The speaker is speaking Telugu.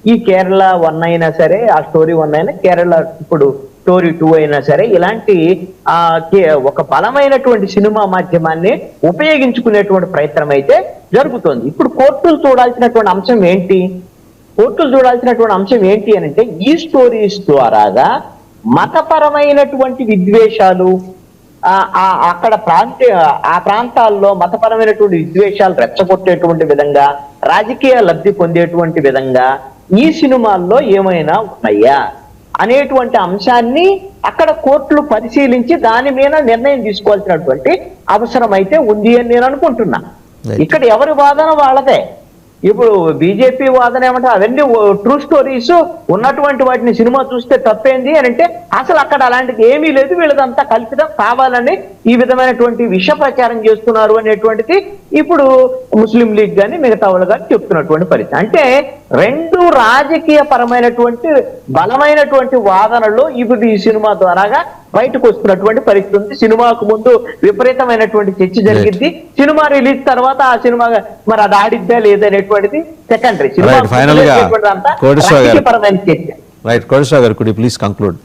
ఈ కేరళ 1 అయినా సరే, ఆ స్టోరీ 1 అయినా, కేరళ ఇప్పుడు స్టోరీ 2 అయినా సరే, ఇలాంటి ఒక బలమైనటువంటి సినిమా మాధ్యమాన్ని ఉపయోగించుకునేటువంటి ప్రయత్నం అయితే జరుగుతోంది. ఇప్పుడు కోర్టులు చూడాల్సినటువంటి అంశం ఏంటి? అని అంటే ఈ స్టోరీస్ ద్వారాగా మతపరమైనటువంటి విద్వేషాలు, అక్కడ ఆ ప్రాంతాల్లో మతపరమైనటువంటి విద్వేషాలు రెచ్చగొట్టేటువంటి విధంగా, రాజకీయ లబ్ధి పొందేటువంటి విధంగా ఈ సినిమాల్లో ఏమైనా ఉన్నాయా అనేటువంటి అంశాన్ని అక్కడ కోర్టులు పరిశీలించి దాని మీద నిర్ణయం తీసుకోవాల్సినటువంటి అవసరం అయితే ఉంది అని నేను అనుకుంటున్నా. ఇక్కడ ఎవరి వాదన వాళ్ళదే. ఇప్పుడు బీజేపీ వాదన ఏమంటే అవన్నీ ట్రూ స్టోరీస్ ఉన్నటువంటి వాటిని సినిమా చూస్తే తప్పేంది అని అంటే, అసలు అక్కడ అలాంటిది ఏమీ లేదు, వీళ్ళదంతా కల్పితం, కావాలని ఈ విధమైనటువంటి విష ప్రచారం చేస్తున్నారు అనేటువంటిది ఇప్పుడు ముస్లిం లీగ్ కానీ మిగతా వాళ్ళు కానీ చెప్తున్నటువంటి పరిస్థితి. అంటే రెండు రాజకీయ పరమైనటువంటి బలమైనటువంటి వాదనలు ఇప్పుడు ఈ సినిమా ద్వారాగా బయటకు వస్తున్నటువంటి పరిస్థితి ఉంది. సినిమాకు ముందు విపరీతమైనటువంటి చర్చ జరిగింది, సినిమా రిలీజ్ తర్వాత ఆ సినిమా మరి అది ఆడిద్దా లేదనేటువంటిది సెకండరీ. సినిమా ఫైనల్ గా రాజకీయపరమైన చర్చ. రైట్, కోటేశ్వర గారు, could you please conclude?